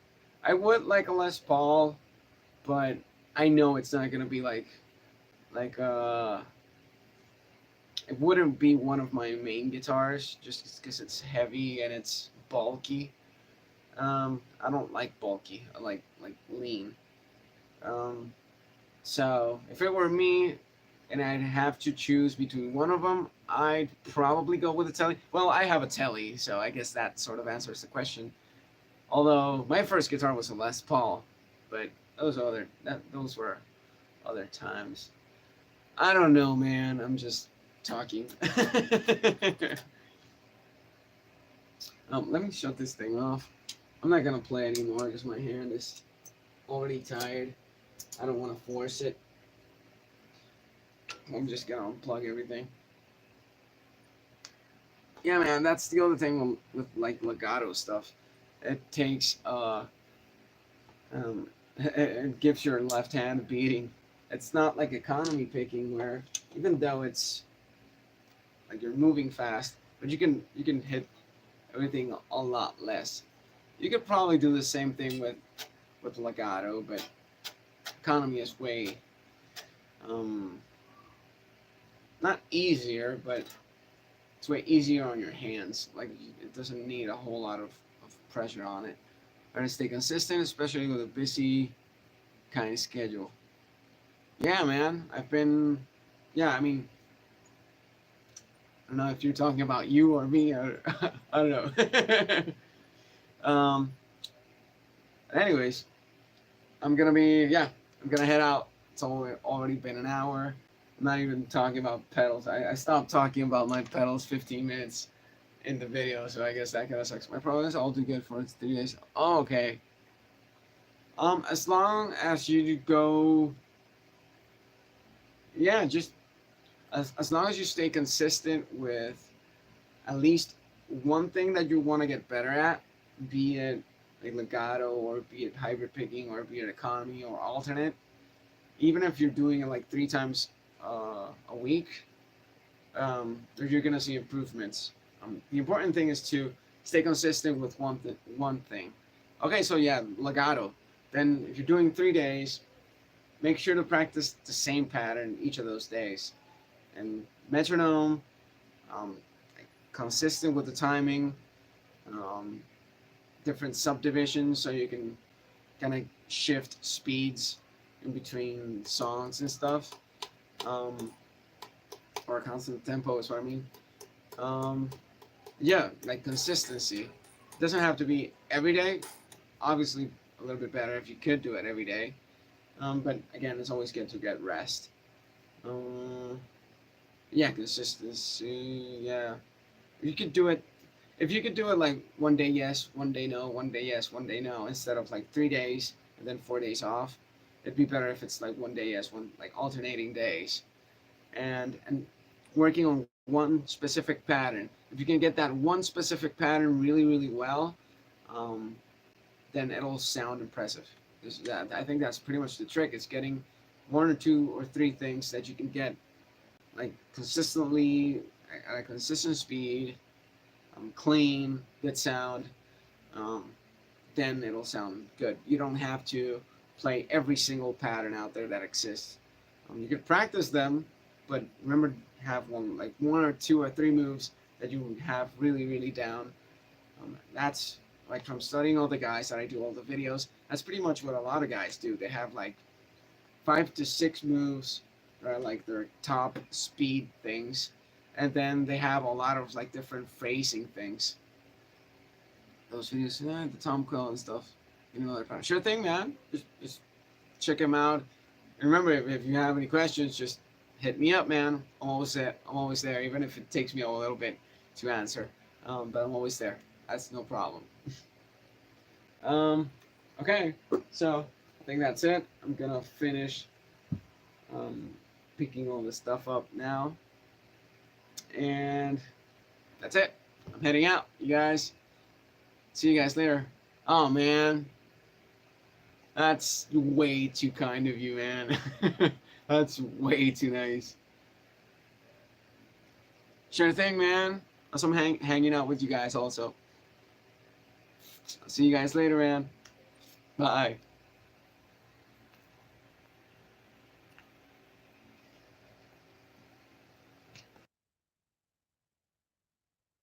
I would like a Les Paul, but I know it's not gonna be like it wouldn't be one of my main guitars just because it's heavy and it's bulky. I don't like bulky. I like lean. Um, so if it were me and I'd have to choose between one of them, I'd probably go with a telly. Well, I have a telly, so I guess that sort of answers the question. Although my first guitar was a Les Paul, but those were other times. I don't know, man. I'm just talking. Let me shut this thing off. I'm not gonna play anymore because my hand is already tired. I don't want to force it. I'm just gonna unplug everything. Yeah, man, that's the other thing with like legato stuff. It takes it gives your left hand a beating. It's not like economy picking where even though it's like you're moving fast, but you can hit everything a lot less. You could probably do the same thing with legato, but economy is way not easier, but it's way easier on your hands. Like it doesn't need a whole lot of pressure on it. Try to stay consistent, especially with a busy kind of schedule. Yeah, man. Yeah, I mean, I don't know if you're talking about you or me, or I don't know. Anyways, I'm gonna head out. It's already been an hour. I'm not even talking about pedals. I stopped talking about my pedals 15 minutes in the video, so I guess that kind of sucks. My progress all too good for 3 days. Oh, okay. As long as you go, yeah, just as long as you stay consistent with at least one thing that you want to get better at, be it like legato, or be it hybrid picking, or be it economy or alternate. Even if you're doing it like 3 times a week, you're gonna see improvements. The important thing is to stay consistent with one thing. Okay, so yeah, legato. Then if you're doing 3 days, make sure to practice the same pattern each of those days. And metronome, um, consistent with the timing, um, different subdivisions so you can kind of shift speeds in between songs and stuff. Um, or constant tempo is what I mean. Um, yeah, like consistency. It doesn't have to be every day. Obviously, a little bit better if you could do it every day. But again, it's always good to get rest. Um, yeah, consistency. Yeah, you could do it. If you could do it like one day yes, one day no, one day yes, one day no, instead of like 3 days and then 4 days off, it'd be better if it's like one day yes, one like alternating days, and working on one specific pattern. If you can get that one specific pattern really really well, um, then it'll sound impressive. I think that's pretty much the trick. It's getting 1 or 2 or 3 things that you can get like consistently at a consistent speed, clean, good sound. Um, then it'll sound good. You don't have to play every single pattern out there that exists. You can practice them, but remember have 1 or 2 or 3 moves that you have really really down. That's like from studying all the guys that I do all the videos. That's pretty much what a lot of guys do. They have like 5 to 6 moves that are like their top speed things, and then they have a lot of like different phrasing things. Those videos, the Tom Quill and stuff. You know, sure thing, man. Just check them out. And remember, if you have any questions, just hit me up, man. I'm always there. I'm always there, even if it takes me a little bit to answer. But I'm always there. That's no problem. Okay, so I think that's it. I'm gonna finish picking all this stuff up now, and that's it. I'm heading out, you guys. See you guys later. Oh man, that's way too kind of you, man. That's way too nice. Sure thing, man. Also, I'm hanging out with you guys also. I'll see you guys later, man. Bye.